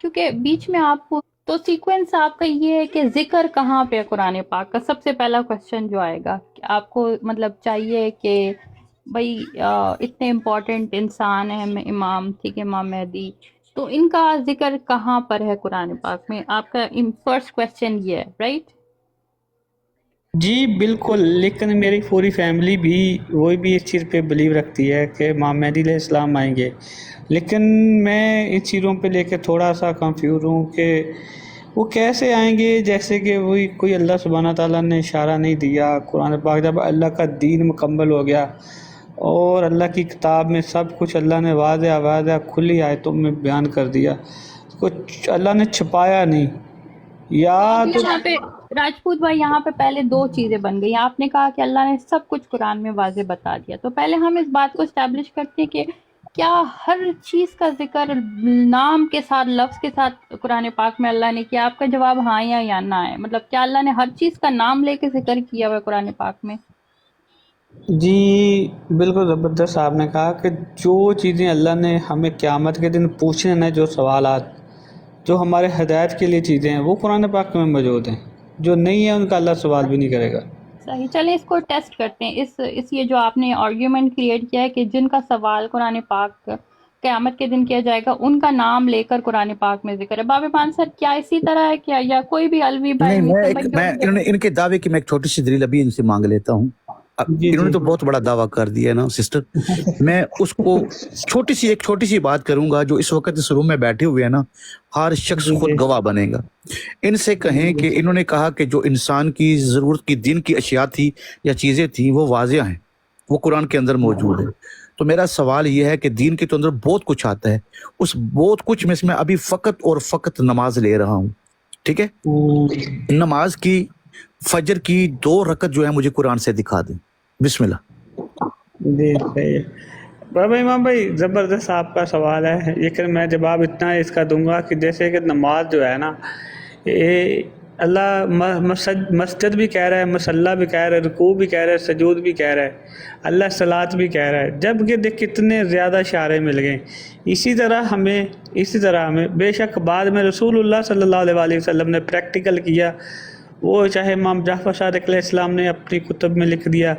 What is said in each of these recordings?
کیونکہ بیچ میں آپ کو تو سیکوینس آپ کا یہ ہے کہ ذکر کہاں پہ ہے قرآن پاک کا. سب سے پہلا کوشچن جو آئے گا کہ آپ کو مطلب چاہیے کہ بھائی اتنے امپورٹنٹ انسان ہیں امام، ٹھیک ہے، امام مہدی، تو ان کا ذکر کہاں پر ہے قرآن پاک میں؟ آپ کا فرسٹ کوشچن یہ ہے، رائٹ؟ جی بالکل، لیکن میری پوری فیملی بھی وہی بھی اس چیز پہ بلیو رکھتی ہے کہ امام مہدی علیہ السلام آئیں گے، لیکن میں اس چیزوں پہ لے کے تھوڑا سا کنفیوز ہوں کہ وہ کیسے آئیں گے، جیسے کہ وہی کوئی اللہ سبحانہ تعالیٰ نے اشارہ نہیں دیا. قرآن پاک جب اللہ کا دین مکمل ہو گیا اور اللہ کی کتاب میں سب کچھ اللہ نے واضح واضح کھلی آیتوں میں بیان کر دیا، کچھ اللہ نے چھپایا نہیں. یا اب تو یہاں پہ راجپوت بھائی، یہاں پہ پہلے دو چیزیں بن گئی. آپ نے کہا کہ اللہ نے سب کچھ قرآن میں واضح بتا دیا، تو پہلے ہم اس بات کو اسٹیبلش کرتے ہیں کہ کیا ہر چیز کا ذکر نام کے ساتھ، لفظ کے ساتھ قرآن پاک میں اللہ نے کیا؟ آپ کا جواب ہاں یا نہ ہے. مطلب کیا اللہ نے ہر چیز کا نام لے کے ذکر کیا ہوا ہے قرآن پاک میں؟ جی بالکل زبردست. آپ نے کہا کہ جو چیزیں اللہ نے ہمیں قیامت کے دن پوچھنے ہیں، جو سوالات جو ہمارے ہدایت کے لیے چیزیں ہیں، وہ قرآن پاک میں موجود ہیں. جو نہیں ہے ان کا اللہ سوال بھی نہیں کرے گا. صحیح، چلیں اس کو ٹیسٹ کرتے ہیں. اس یہ جو آپ نے آرگیومنٹ کریٹ کیا ہے کہ جن کا سوال قرآن پاک قیامت کے دن کیا جائے گا ان کا نام لے کر قرآن پاک میں ذکر ہے. باب مان سر، کیا اسی طرح ہے کیا، یا کوئی بھی الوی بھائی، نہیں، میسر بھائی، جو بھی میں ان کے دعوے کی میں ایک چھوٹی سی دلیل ابھی ان سے مانگ لیتا ہوں. جی انہوں جی نے تو بہت بڑا دعویٰ کر دیا ہے نا سسٹر. میں اس کو ایک چھوٹی سی بات کروں گا. جو اس وقت اس روم میں بیٹھے ہوئے ہیں نا، ہر شخص جی خود گواہ بنے گا. ان سے کہیں کہ انہوں نے کہا کہ جو انسان کی ضرورت کی دین کی اشیاء تھی یا چیزیں تھیں وہ واضح ہیں، وہ قرآن کے اندر موجود ہیں. تو میرا سوال یہ ہے کہ دین کے تو اندر بہت کچھ آتا ہے، اس بہت کچھ میں سے میں ابھی فقط اور فقط نماز لے رہا ہوں. ٹھیک ہے، نماز کی فجر کی 2 رکعت جو ہے مجھے قرآن سے دکھا دیں. بسم اللہ. جی صحیح ہے. بابا امام بھائی، زبردست آپ کا سوال ہے، لیکن میں جواب اتنا اس کا دوں گا کہ جیسے کہ نماز جو ہے نا، یہ اللہ مسجد بھی کہہ رہا ہے، مصلی بھی کہہ رہا ہے، رکوع بھی کہہ رہا ہے، سجود بھی کہہ رہا ہے، اللہ صلاۃ بھی کہہ رہا ہے. جب کہ دیکھ کتنے زیادہ اشارے مل گئے. اسی طرح ہمیں بے شک بعد میں رسول اللہ صلی اللہ علیہ وسلم نے پریکٹیکل کیا. وہ چاہے امام جعفر صادق علیہ السلام نے اپنی کتب میں لکھ دیا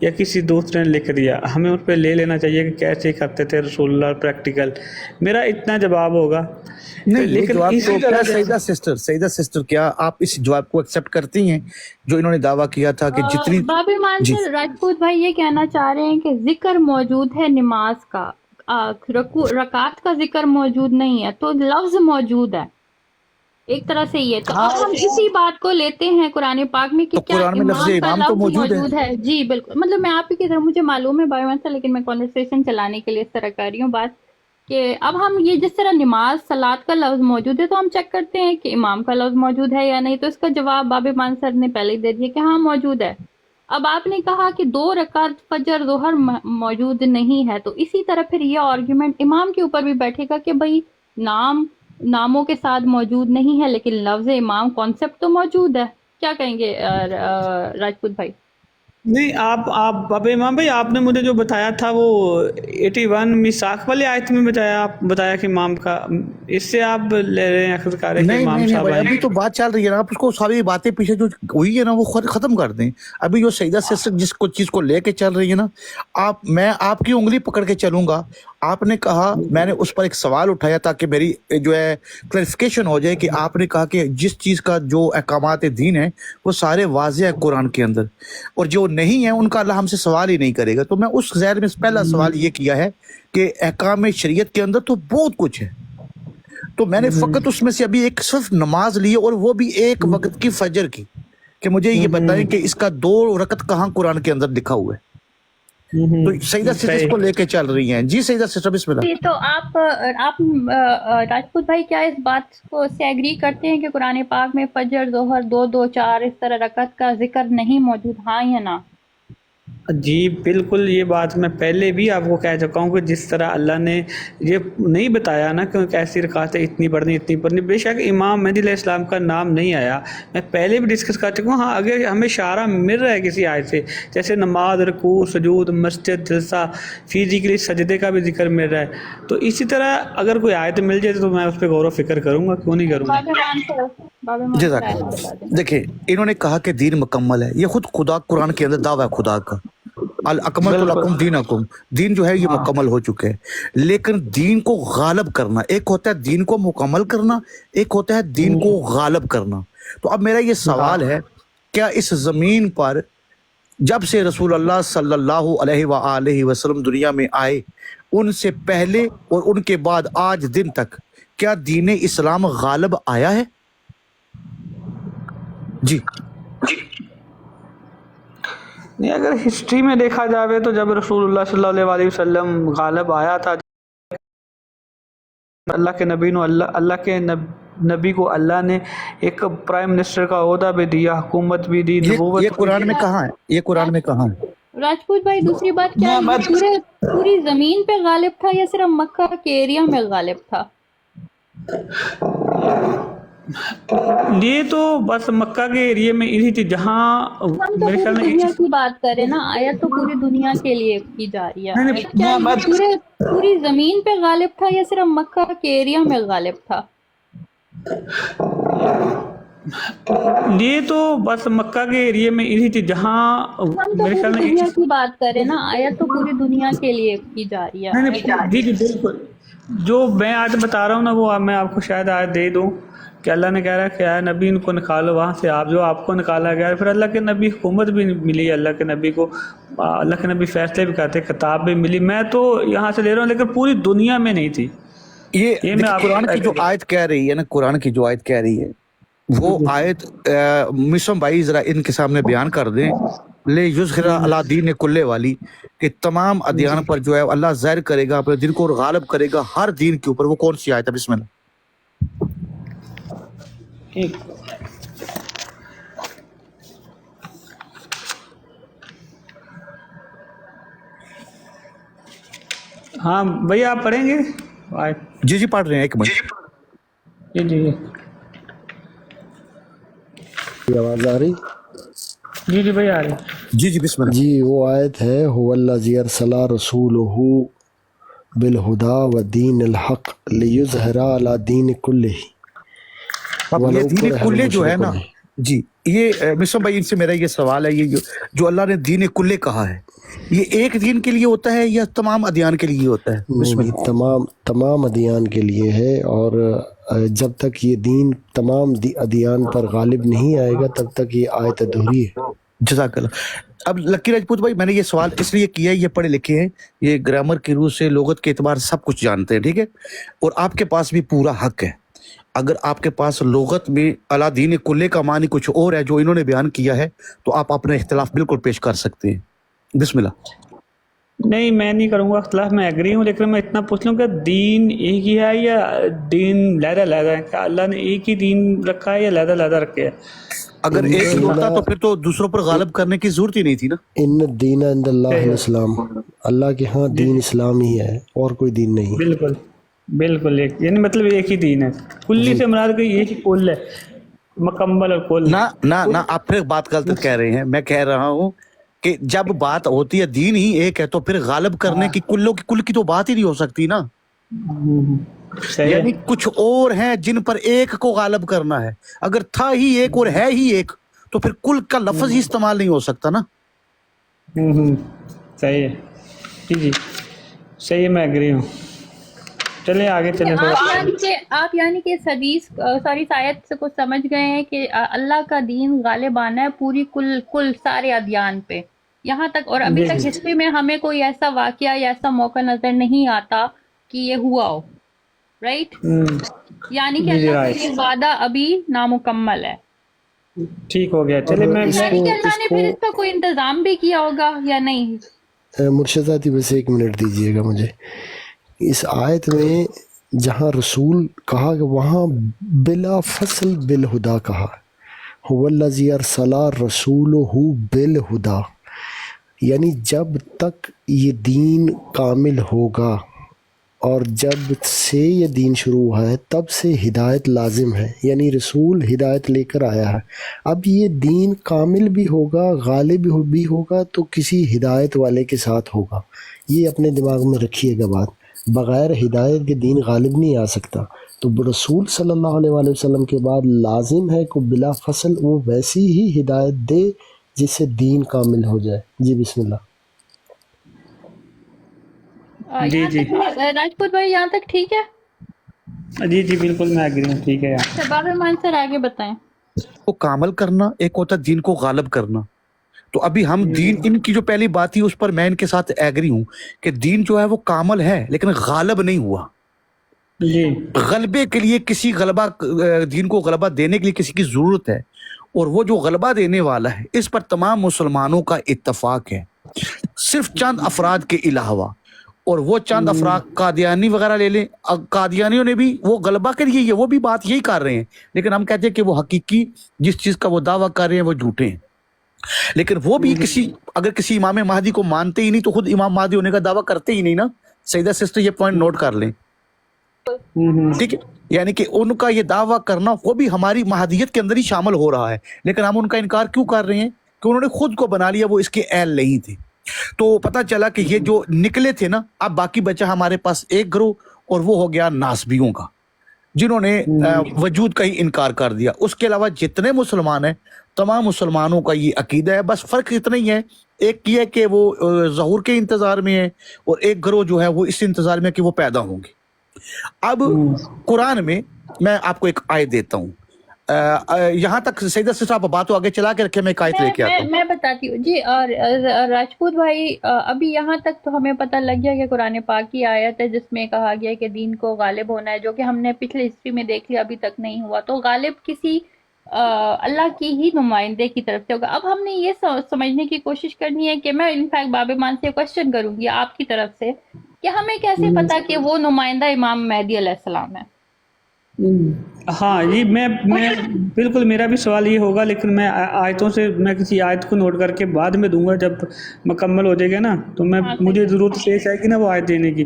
یا کسی دوسرے نے لکھ دیا، ہمیں ان پہ لے لینا چاہیے کہ کیسے کرتے تھے رسول اللہ پریکٹیکل. میرا اتنا جواب ہوگا. نہیں، یہ لیکن جواب اسی تو طرح کیا سیدہ سسٹر کیا آپ اس جواب کو ایکسیپٹ کرتی ہیں جو انہوں نے دعویٰ کیا تھا کہ جتنی... باب مان جی سر، راجپوت بھائی یہ کہنا چاہ رہے ہیں کہ ذکر موجود ہے نماز کا، رکعت کا ذکر موجود نہیں ہے، تو لفظ موجود ہے ایک طرح سے. یہ تو اب ہم اسی بات کو لیتے ہیں قرآن پاک میں کہ تو کیا قرآن میں لفظ امام کا امام تو لفظ موجود موجود ہے. جی بالکل، مطلب میں آپ ہی کی طرح، مجھے معلوم ہے بھائی منصر، لیکن میں کانورسیشن چلانے کے لیے اس طرح کر رہی ہوں بات کہ اب ہم یہ جس طرح نماز صلاۃ کا لفظ موجود ہے تو ہم چیک کرتے ہیں کہ امام کا لفظ موجود ہے یا نہیں. تو اس کا جواب باب منصر نے پہلے ہی دے دیا کہ ہاں موجود ہے. اب آپ نے کہا کہ 2 رکعت فجر ظہر موجود نہیں ہے، تو اسی طرح پھر یہ آرگیومنٹ امام کے اوپر بھی بیٹھے گا کہ بھئی ناموں کے ساتھ موجود نہیں ہے لیکن لفظ امام کانسیپٹ تو موجود ہے. کیا کہیں گے راجپوت بھائی؟ نہیں، آپ بابا امام بھائی، آپ نے مجھے جو بتایا تھا وہ 81 میثاق والی آیت میں بتایا کہ امام کا، اس سے آپ لے رہے ہیں اخذ کہ نہیں امام نہیں صاحب بھائی، آئیں ابھی تو بات چل رہی ہے نا. آپ اس کو ساری باتیں پیچھے جو ہوئی ہے نا وہ ختم کر دیں. ابھی جو سیدہ سسٹر جس کو چیز کو لے کے چل رہی ہے نا، میں آپ کی انگلی پکڑ کے چلوں گا. آپ نے کہا، میں نے اس پر ایک سوال اٹھایا تاکہ میری جو ہے کلیریفیکیشن ہو جائے کہ آپ نے کہا کہ جس چیز کا جو احکامات دین ہیں وہ سارے واضح ہے قرآن کے اندر، اور جو نہیں ہے ان کا اللہ ہم سے سوال ہی نہیں کرے گا. تو میں اس ذہن میں پہلا سوال یہ کیا ہے کہ احکام شریعت کے اندر تو بہت کچھ ہے. تو میں نے فقط اس میں سے ابھی ایک صرف نماز لی، اور وہ بھی ایک وقت کی فجر کی، کہ مجھے یہ بتائیں کہ اس کا 2 رکعت کہاں قرآن کے اندر لکھا ہوا ہے. تو سیدہ سسٹر اس کو لے کے چل رہی ہیں. جی سیدہ سسٹر بسم اللہ. جی، تو آپ راجپوت بھائی کیا اس بات کو سے ایگری کرتے ہیں کہ قرآن پاک میں فجر ظہر 2 2 4 اس طرح رکعت کا ذکر نہیں موجود، ہاں یا نہ؟ جی بالکل، یہ بات میں پہلے بھی آپ کو کہہ چکا ہوں کہ جس طرح اللہ نے یہ نہیں بتایا نا کہ کیسی رکعتیں اتنی پڑھنی، بے شک امام مہدی علیہ السلام کا نام نہیں آیا، میں پہلے بھی ڈسکس کر چکا ہوں. ہاں اگر ہمیں اشارہ مل رہا ہے کسی آیت سے، جیسے نماز، رکوع، سجود، مسجد، جلسہ، فزیکلی سجدے کا بھی ذکر مل رہا ہے، تو اسی طرح اگر کوئی آیت مل جائے تو میں اس پہ غور و فکر کروں گا، کیوں نہیں کروں گا. باب ایمان جزاک آیت اللہ. بتا دیں. دیکھیں انہوں نے کہا کہ دین مکمل ہے، یہ خود خدا قرآن کے اندر دعویٰ ہے خدا کا، الاکملت بالکل. لکم دینکم، دین جو ہے یہ ہاں مکمل ہو چکے ہیں. لیکن دین کو غالب کرنا، ایک ہوتا ہے دین کو مکمل کرنا، ایک ہوتا ہے دین کو غالب کرنا. تو اب میرا یہ سوال ہے، کیا اس زمین پر جب سے رسول اللہ صلی اللہ علیہ وآلہ وسلم دنیا میں آئے، ان سے پہلے اور ان کے بعد آج دن تک کیا دین اسلام غالب آیا ہے؟ جی نہیں، اگر ہسٹری میں دیکھا جاوے تو جب رسول اللہ صلی اللہ علیہ وسلم غالب آیا تھا، اللہ کے نبی نو نبی کو اللہ نے ایک پرائم منسٹر کا عہدہ بھی دیا، حکومت بھی دی، نبوت یہ بھی قرآن دی. میں کہاں ہے؟ یہ قرآن میں کہاں ہے؟ راجپوت بھائی دوسری بات کیا میں ہے، پوری زمین پہ غالب تھا یا صرف مکہ کے ایریا میں غالب تھا؟ یہ تو بس مکہ کے ایریے میں ہی تھی جہاں ہم تو میرے پوری خیال میں دنیا کی بات کریں نا، آیت تو پوری دنیا کے لیے کی جا رہی ہے. نہیں، کیا میں یہ پوری زمین پہ غالب تھا یا صرف مکہ کے ایریا میں غالب تھا؟ یہ تو بس مکہ کے ایریے میں ہی تھی جہاں ہم تو میرے خیال پوری میں دنیا کی بات کریں نا، آیت تو پوری دنیا کے لیے کی جا رہی ہے. جی بالکل. جو میں آج بتا رہا ہوں نا وہ میں آپ کو شاید آج دے دوں کہ اللہ نے کہہ رہا ہے کہ اے نبی ان کو نکالو وہاں سے، آپ کو نکالا گیا. پھر اللہ کے نبی حکومت بھی ملی، اللہ کے نبی کو اللہ کے نبی فیصلے بھی کرتے، کتاب بھی ملی. میں تو یہاں سے لے رہا ہوں لیکن پوری دنیا میں نہیں تھی. یہ میں آپ قرآن کی جو آیت کہہ رہی ہے نا، قرآن کی جو آیت کہہ رہی ہے وہ آیت مسلم بھائی ذرا ان کے سامنے بیان کر دیں، لے یظہر علی دین کلے والی، کہ تمام ادیان پر جو ہے اللہ ظاہر کرے گا اپنے دین کو اور غالب کرے گا ہر دین کے اوپر. وہ کون سی آیت ہے؟ بسم اللہ. ایک ہاں بھائی آپ پڑھیں گے؟ جی جی پڑھ رہے ہیں، ایک منٹ. جی جی آواز آ رہی؟ جی جی بھائی آ رہے. جی جی بسم اللہ. جی وہ آیت ہے هو الذی ارسل رسولہ بالہدی ودین الحق لیظہر علی دین کلہ اب یہ ولو دین کرہ کلے جو ہے نا، المشرکون. جی یہ مسلم بھائی ان سے میرا یہ سوال ہے، یہ جو اللہ نے دین کلے کہا ہے، یہ ایک دین کے لیے ہوتا ہے یا تمام ادیان کے لیے ہوتا ہے؟ بسم نہیں، اللہ. تمام ادیان کے لیے ہے، اور جب تک یہ دین تمام ادیان پر غالب نہیں آئے گا تب تک یہ آیت ادھوری ہے. جزاک اللہ. اب لکی راجپوت بھائی میں نے یہ سوال اس لیے کیا ہے، یہ پڑھے لکھے ہیں، یہ گرامر کی روح سے لغت کے اعتبار سب کچھ جانتے ہیں، ٹھیک ہے، اور آپ کے پاس بھی پورا حق ہے. اگر آپ کے پاس لغت میں اعلیٰ دین کلے کا معنی کچھ اور ہے جو انہوں نے بیان کیا ہے تو آپ اپنے اختلاف بالکل پیش کر سکتے ہیں. بسم اللہ. نہیں میں نہیں کروں گا اختلاف، میں ایگری ہوں، لیکن میں اتنا پوچھ لوں کہ دین ایک ہی ہے یا دین علیحدہ ہے؟ کیا اللہ نے ایک ہی دین رکھا ہے یا علیحدہ رکھے ہے؟ اگر ایک ہی ہوتا تو پھر تو دوسروں پر غالب کرنے کی ضرورت ہی نہیں تھی نا. ان الدین عند اللہ الاسلام، اللہ کے ہاں دین اسلام ہی ہے اور کوئی دین نہیں. بالکل بالکل ایک، یعنی مطلب ایک ہی دین ہے. کلی سے مراد کوئی ایک ہی کل ہے، مکمل اور کل. نہ آپ پھر بات غلط کہہ رہے ہیں. میں کہہ رہا ہوں کہ جب بات ہوتی ہے دین ہی ایک ہے تو پھر غالب کرنے کی کل کی تو بات ہی نہیں ہو سکتی نا. صحیح یعنی ہے. کچھ اور ہیں جن پر ایک کو غالب کرنا ہے. اگر تھا ہی ایک اور ہے ہی ایک تو پھر کل کا لفظ ہی استعمال نہیں ہو سکتا نا. صحیح ہے. جی جی صحیح ہے، میں ایگری ہوں. چلیں آگے چلیں تھوڑا. آپ یعنی کہ اس حدیث ساری آیت سے کچھ سمجھ گئے ہیں کہ اللہ کا دین غالب آنا ہے پوری کل سارے ادیان پہ یہاں تک، اور ابھی تک ہسٹری میں ہمیں کوئی ایسا واقعہ یا ایسا موقع نظر نہیں آتا کہ یہ ہوا ہو، رائٹ؟ یعنی کہ اللہ کا یہ وعدہ ابھی نامکمل ہے. ٹھیک ہو گیا. چلے میں یعنی کہ اللہ نے پھر اس کا کوئی انتظام بھی کیا ہوگا یا نہیں؟ مرشد ذاتی بس ایک منٹ دیجئے گا مجھے. اس آیت میں جہاں رسول کہا کہ وہاں بلا فصل بالہدا کہا، هو الذی ارسل رسولہ بالہدا. یعنی جب تک یہ دین کامل ہوگا اور جب سے یہ دین شروع ہے تب سے ہدایت لازم ہے، یعنی رسول ہدایت لے کر آیا ہے۔ اب یہ دین کامل بھی ہوگا، غالب بھی ہوگا تو کسی ہدایت والے کے ساتھ ہوگا، یہ اپنے دماغ میں رکھیے گا بات۔ بغیر ہدایت کے دین غالب نہیں آ سکتا، تو رسول صلی اللہ علیہ وآلہ وسلم کے بعد لازم ہے کہ بلا فصل وہ ویسی ہی ہدایت دے جس سے دین کامل ہو جائے۔ جی بسم اللہ۔ جی یہاں جی تک راجپوت بھائی یہاں تک ٹھیک ہے؟ جی جی بالکل میں ایگری ہوں، ٹھیک ہے یار۔ اچھا باب ایمان سر آگے بتائیں۔ کو کامل کرنا، ایک ہوتا ہے دین کو غالب کرنا۔ تو ابھی ہم دین، ان کی جو پہلی بات تھی اس پر میں ان کے ساتھ ایگری ہوں کہ دین جو ہے وہ کامل ہے لیکن غالب نہیں ہوا۔ جی غلبے کے لیے کسی غلبہ، دین کو غلبہ دینے کے لیے کسی کی ضرورت ہے، اور وہ جو غلبہ دینے والا ہے اس پر تمام مسلمانوں کا اتفاق ہے، صرف چند افراد کے علاوہ۔ اور وہ چند افراد قادیانی وغیرہ لے لیں، قادیانیوں نے بھی وہ غلبہ کے لیے وہ بھی بات یہی کر رہے ہیں، لیکن ہم کہتے ہیں کہ وہ حقیقی جس چیز کا وہ دعویٰ کر رہے ہیں وہ جھوٹے ہیں۔ لیکن وہ بھی اگر کسی امام مہدی کو مانتے ہی نہیں تو خود امام مہدی ہونے کا دعویٰ کرتے ہی نہیں نا۔ سیدہ سسٹر یہ پوائنٹ نوٹ کر لیں، ٹھیک ہے؟ یعنی کہ ان کا یہ دعویٰ کرنا وہ بھی ہماری مہدیت کے اندر ہی شامل ہو رہا ہے، لیکن ہم ان کا انکار کیوں کر رہے ہیں؟ کہ انہوں نے خود کو بنا لیا وہ اس کے اہل نہیں تھے۔ تو پتہ چلا کہ یہ جو نکلے تھے نا، اب باقی بچہ ہمارے پاس ایک گروہ، اور وہ ہو گیا ناسبیوں کا، جنہوں نے وجود کا ہی انکار کر دیا۔ اس کے علاوہ جتنے مسلمان ہیں تمام مسلمانوں کا یہ عقیدہ ہے، بس فرق اتنا ہی ہے، ایک یہ ہے کہ وہ ظہور کے انتظار میں ہے، اور ایک گروہ جو ہے وہ اس انتظار میں کہ وہ پیدا ہوں گے۔ اب قرآن میں آپ کو ایک آیت دیتا ہوں، یہاں تک سیدہ سسٹر آپ بات کو آگے چلا کے رکھے، میں ایک آیت لے کے آتا ہوں۔ میں بتاتی ہوں جی۔ اور راجپوت بھائی ابھی یہاں تک تو ہمیں پتہ لگ گیا کہ قرآن پاک کی آیت ہے جس میں کہا گیا کہ دین کو غالب ہونا ہے، جو کہ ہم نے پچھلے ہسٹری میں دیکھ لیا، ابھی تک نہیں ہوا۔ تو غالب کسی اللہ کی ہی نمائندے کی طرف سے ہوگا۔ اب ہم نے یہ سمجھنے کی کوشش کرنی ہے کہ میں انفیکٹ باب ایمان سے کوشچن کروں گی آپ کی طرف سے کہ ہمیں کیسے پتا کہ وہ نمائندہ امام مہدی علیہ السلام ہے؟ ہاں جی، میں بالکل میرا بھی سوال یہ ہوگا، لیکن میں آیتوں سے میں کسی آیت کو نوٹ کر کے بعد میں دوں گا جب مکمل ہو جائے گا نا، تو مجھے ضرورت پیش آئے گی نا وہ آیت دینے کی،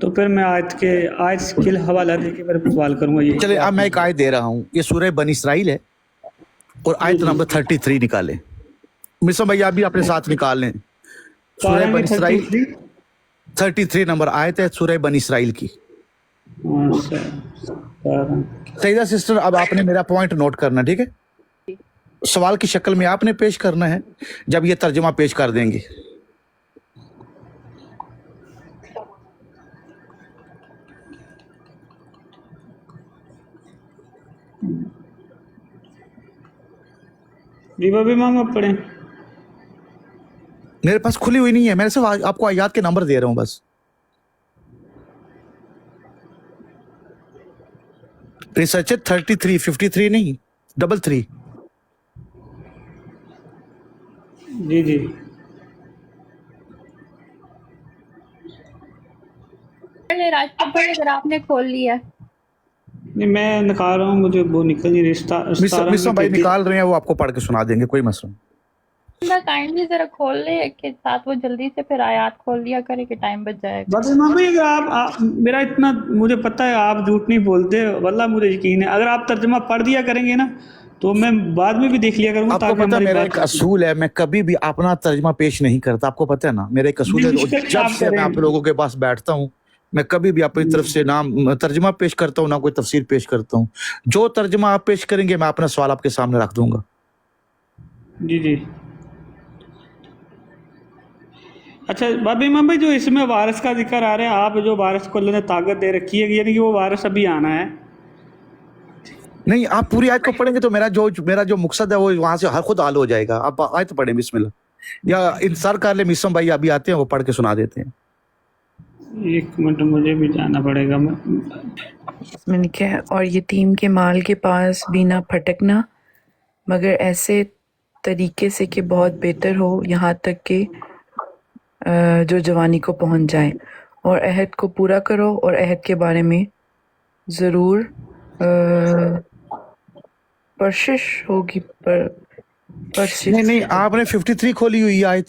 تو پھر میں آیت کے حوالہ دے کے پھر سوال کروں گا۔ یہ چلے اب میں ایک آیت دے رہا ہوں، یہ سورہ بنی اسرائیل ہے، اور آیت نمبر 33 نکالیں۔ مصر بھائی آپ بھی اپنے ساتھ نکال لیں، سورہ بنی اسرائیل 33 نمبر آیت ہے سورہ بنی اسرائیل کی۔ سیدہ سسٹر اب آپ نے میرا پوائنٹ نوٹ کرنا، ٹھیک ہے؟ سوال کی شکل میں آپ نے پیش کرنا ہے جب یہ ترجمہ پیش کر دیں گے۔ جی بابی مام آپ پڑھیں۔ میرے پاس کھلی ہوئی نہیں ہے، میں صرف آپ کو آیات کے نمبر دے رہا ہوں بس۔ ریسرچ 33 53 نہیں 33۔ جی جی راجپوت بھائی اگر آپ نے کھول لیا نہیں، میں نکال رہا ہوں، مجھے وہ نکل نہیں رہی۔ مصر بھائی نکال رہے ہیں، وہ آپ کو پڑھ کے سنا دیں گے، کوئی مسئلہ نہیں۔ کائنڈلی ذرا کھول لے کہ ساتھ وہ جلدی سے پھر آیات کھول لیا کرے کہ ٹائم بچ جائے گا۔ بس امام بھائی اگر آپ میرا اتنا مجھے پتہ ہے آپ جھوٹ نہیں بولتے، واللہ مجھے یقین ہے، اگر آپ ترجمہ پڑھ دیا کریں گے نا تو میں بعد میں بھی دیکھ لیا کروں گا۔ آپ کو پتہ ہے میرا ایک اصول ہے، میں کبھی بھی اپنا ترجمہ پیش نہیں کرتا، آپ کو پتہ ہے نا میرا ایک اصول ہے، جب سے میں آپ لوگوں کے پاس بیٹھتا ہوں میں کبھی بھی اپنی طرف سے نہ ترجمہ پیش کرتا ہوں نہ کوئی تفسیر پیش کرتا ہوں۔ جو ترجمہ آپ پیش کریں گے میں اپنا سوال آپ کے سامنے رکھ دوں گا۔ جی جی اچھا بابی امام بھائی، جو اس میں وارث کا ذکر آ رہا ہے، آپ جو وارث کو اللہ نے طاقت دے رکھی ہے، یعنی کہ وہ وارث ابھی آنا ہے؟ نہیں، آپ پوری آیت کو پڑھیں گے تو میرا جو مقصد ہے وہ وہاں سے ہر خود حل ہو جائے گا۔ آپ آیت پڑھیں بسم اللہ، یا انتظار کر لیں، مصر بھائی ابھی آتے ہیں وہ پڑھ کے سنا دیتے ہیں۔ ایک منٹ مجھے بھی جانا پڑے گا۔ اس میں لکھا ہے، اور یتیم کے مال کے پاس بھی نہ پھٹکنا مگر ایسے طریقے سے کہ بہت بہتر ہو، یہاں تک کہ جو جوانی کو پہنچ جائے، اور عہد کو پورا کرو، اور عہد کے بارے میں ضرور پرشش ہوگی۔ نہیں آپ نے 53 کھولی ہوئی آیت،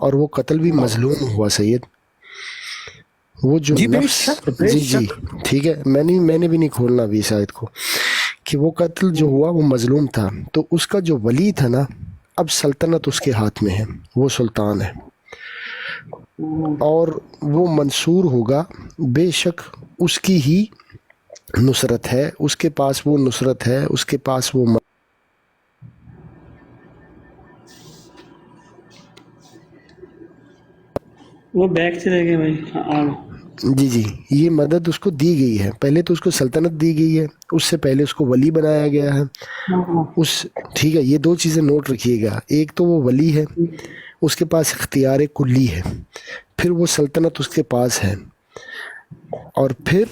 اور وہ قتل بھی مظلوم ہوا سید. وہ جو جی بے نفس شک، بے جی جی ٹھیک ہے، میں نے بھی نہیں کھولنا ابھی اس آیت کو، کہ وہ قتل جو ہوا وہ مظلوم تھا. تو اس کا جو ولی تھا نا، اب سلطنت اس کے ہاتھ میں ہے، وہ سلطان ہے اور وہ منصور ہوگا. بے شک اس کی ہی نصرت ہے، اس کے پاس وہ نصرت ہے، اس کے پاس وہ وہ بیک چلے گئے بھائی. جی جی یہ مدد اس کو دی گئی ہے. پہلے تو اس کو سلطنت دی گئی ہے، اس سے پہلے اس کو ولی بنایا گیا ہے. اس ٹھیک ہے، یہ دو چیزیں نوٹ رکھیے گا. ایک تو وہ ولی ہے، اس کے پاس اختیار کلی ہے، پھر وہ سلطنت اس کے پاس ہے، اور پھر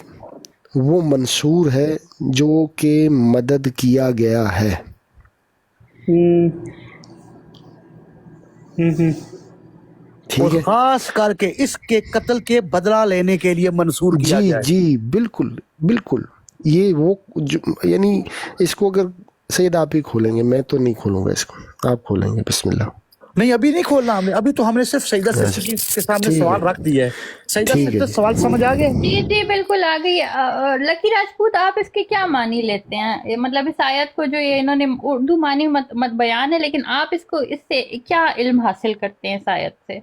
وہ منصور ہے جو کہ مدد کیا گیا ہے. ٹھیک اور ہے خاص کر کے اس کے قتل کے بدلہ لینے کے لیے منصور کیا جی گیا ہے. جی بالکل بالکل. یہ وہ یعنی اس کو اگر سید آپ ہی کھولیں گے، میں تو نہیں کھولوں گا اس کو، آپ کھولیں گے. بسم اللہ. نہیں ابھی نہیں کھولنا ہم نے، ابھی تو ہم نے صرف سیدہ سسٹر کے سامنے ٹھیک سوال ہے رکھ دیا ہے. سیدہ ٹھیک ہے سسٹر جی. سوال سمجھ آ گئے؟ جی جی بالکل آ گئی. لکی راجپوت آپ اس کے کیا معنی لیتے ہیں؟ مطلب اس آیت کو جو یہ انہوں نے اردو معنی مت بیان ہے، لیکن آپ اس کو اس سے کیا علم حاصل کرتے ہیں اس آیت سے؟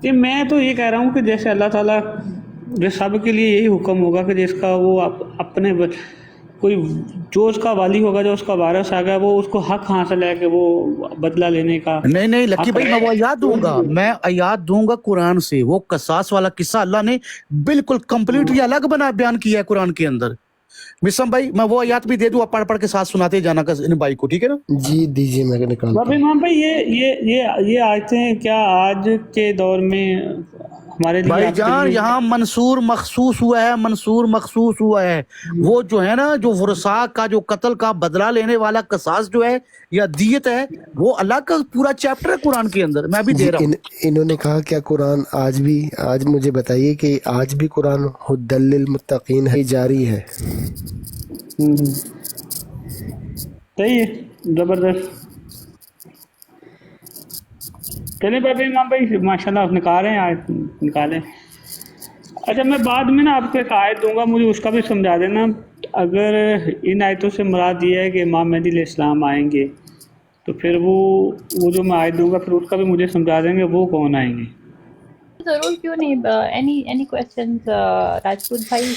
جی میں تو یہ کہہ رہا ہوں کہ جیسے اللہ تعالیٰ جو سب کے لیے یہی حکم ہوگا کہ جس کا وہ اپنے کوئی جو اس کا والی ہوگا، جو اس کا وارث آ گیا، وہ اس کو حق حاصل ہے کہ وہ بدلہ لینے کا. نہیں نہیں لکی بھائی، میں وہ آیات دوں گا، میں آیات دوں گا قرآن سے. وہ قصاص والا قصہ اللہ نے بالکل کمپلیٹلی الگ بیان کیا ہے قرآن کے اندر. مسلم بھائی میں وہ آیات بھی دے دوں، آپ پڑھ پڑھ کے ساتھ سناتے جانا ان بھائی کو، ٹھیک ہے نا؟ جی دیجیے میں نکالتا بابا ہوں. امام بھائی یہ آیتیں کیا آج کے دور میں ہمارے لیے بھائی آپ کے جان لیے یہاں منصور مخصوص ہوا ہے، منصور مخصوص ہوا ہے. وہ جو ہے نا، جو ورثاء کا جو قتل کا بدلہ لینے والا قصاص جو ہے یا دیت ہے، وہ اللہ کا پورا چیپٹر ہے قرآن کے اندر. میں بھی جی دے رہا ہوں. انہوں نے کہا کیا قرآن آج مجھے بتائیے کہ آج بھی قرآن ہدی للمتقین ہے، جاری ہے؟ صحیح ہے، زبردست. چلیں بابا امام بھائی ماشاء اللہ آپ نکال رہے ہیں، آیت نکالیں. اچھا میں بعد میں نا آپ کو ایک آیت دوں گا، مجھے اس کا بھی سمجھا دینا. اگر ان آیتوں سے مراد یہ ہے کہ امام مہدی علیہ السلام آئیں گے، تو پھر وہ جو میں آیت دوں گا پھر اس کا بھی مجھے سمجھا دیں گے وہ کون آئیں گے. ضرور، کیوں نہیں. اینی کوسچنز راجپوت بھائی؟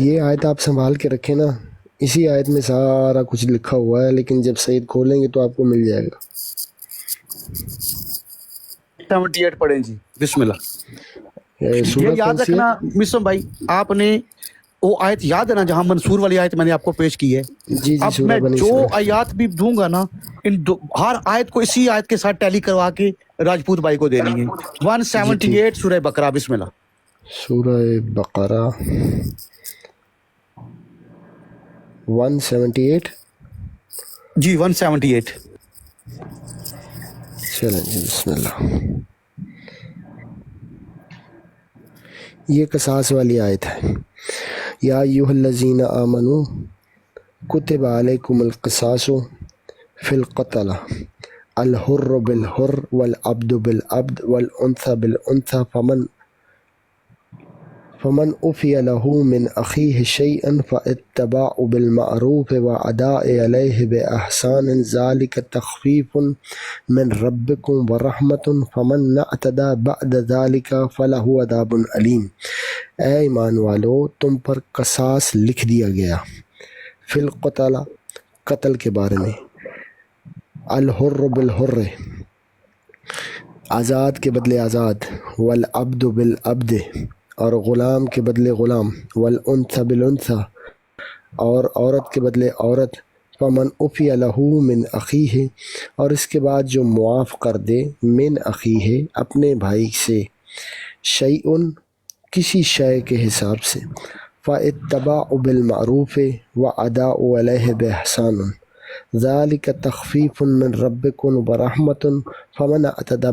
یہ آیت آپ سنبھال کے رکھیں نا، اسی آیت میں سارا کچھ لکھا ہوا ہے، لیکن جب سعید کھولیں گے تو آپ کو مل جائے گا. 78 پڑھیں جی، بسم اللہ. یہ سورہ یاد کون سی ہے؟ رکھنا مسلم بھائی، آپ نے وہ آیت یاد ہے نا جہاں منصور والی آیت میں نے آپ کو پیش کی ہے. جی اب سورہ میں بنی جو اسرائیل. آیات بھی دوں گا نا، ہر آیت کو اسی آیت کے ساتھ ٹیلی کروا کے راجپوت بھائی کو دینی ہے. 178 سورہ بقرہ، بسم اللہ. سورہ بقرہ 178. جی 178. چلیں جی بسم اللہ. یہ قصاص والی آیت ہے. یا ایھا الذین آمنوا کتب علیکم القصاص فی القتلہ الحر بالحر والعبد بالعبد والانثى بالانثى فمن عفی له من اخیہ شیئا فاتباع بالمعروف واداء الیہ باحسان ذلک تخفیف من ربکم ورحمۃ فمن اعتدی بعد ذلک فلہ عذاب علیم. اے ایمان والو، تم پر قصاص لکھ دیا گیا فی القتلہ، قتل کے بارے میں. الحر بالحر، آزاد کے بدلے آزاد. والعبد بالعبد، اور غلام کے بدلے غلام. والانثى بالانثى، اور عورت کے بدلے عورت. فمن عفی لہ من اخیہ، اور اس کے بعد جو معاف کر دے من اخیہ اپنے بھائی سے، شیء کسی شے کے حساب سے. فاتباع بالمعروف واداء الیہ باحسان ذلک تخفیف من ربکم ورحمۃ فمن اعتدی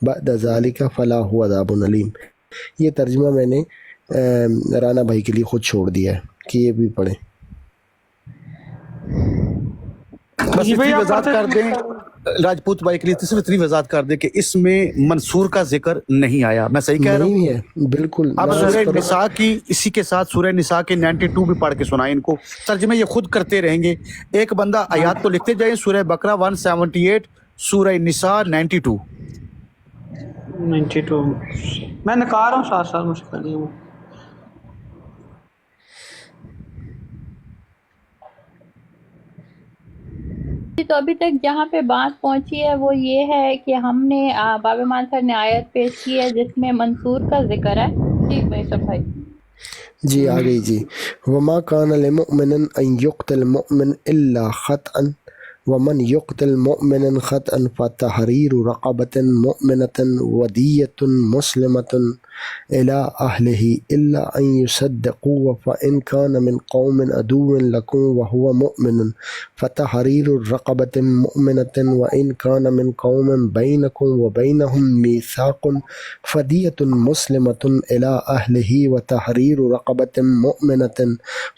بعد ذلک فلا هو عذاب علیم. یہ ترجمہ میں نے رانا بھائی کے لیے خود چھوڑ دیا ہے کہ یہ بھی پڑھیں. بس جی بھائی اتنی آپ وضاحت پڑھتے کر دیں راجپوت بھائی کے لیے صرف اتنی وضاحت کر دیں کہ اس میں منصور کا ذکر نہیں آیا. میں صحیح کہہ رہا ہوں؟ نہیں ہے بالکل. اب میں سورہ اس پر نساء کی اسی کے ساتھ سورہ نساء کے 92 بھی پڑھ کے سنائیں ان کو. ترجمے یہ خود کرتے رہیں گے. ایک بندہ آیات تو لکھتے جائیں. سورہ بقرہ 178, سورہ نساء 92. 92 میں نکال رہا ہوں ساتھ ساتھ مشکل نہیں ہے وہ. تو ابھی تک جہاں پہ بات پہنچی ہے وہ یہ ہے کہ ہم نے باب ایمان سر نے آیت پیش کی ہے جس میں منصور کا ذکر ہے. جی بھائی سب بھائی. جی آ گئی جی. وما کان لمؤمن ان یقتل مؤمن الا خطأ ومن يقتل مؤمنا خطأ فتحرير رقبة مؤمنة ودية مسلمة إلى أهله إلا أن يصدقوا فإن كان من قوم عدو لكم وهو مؤمن فتحرير رقبة مؤمنة وإن كان من قوم بينكم وبينهم ميثاق فدية مسلمة إلى أهله وتحرير رقبة مؤمنة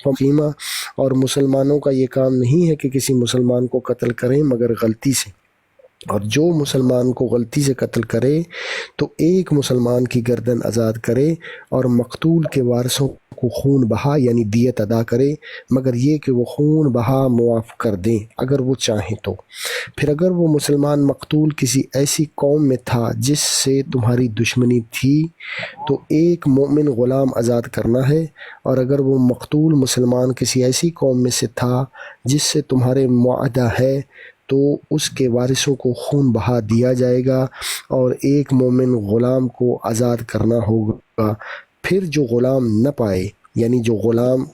فقيمة. اور مسلمانوں کا یہ کام نہیں ہے کہ کسی مسلمان کو قتل کریں مگر غلطی سے، اور جو مسلمان کو غلطی سے قتل کرے تو ایک مسلمان کی گردن آزاد کرے اور مقتول کے وارثوں کو خون بہا یعنی دیت ادا کرے، مگر یہ کہ وہ خون بہا معاف کر دیں اگر وہ چاہیں تو. پھر اگر وہ مسلمان مقتول کسی ایسی قوم میں تھا جس سے تمہاری دشمنی تھی تو ایک مومن غلام آزاد کرنا ہے، اور اگر وہ مقتول مسلمان کسی ایسی قوم میں سے تھا جس سے تمہارے معاہدہ ہے تو اس کے وارثوں کو خون بہا دیا جائے گا اور ایک مومن غلام کو آزاد کرنا ہوگا. پھر جو غلام نہ پائے یعنی جو غلام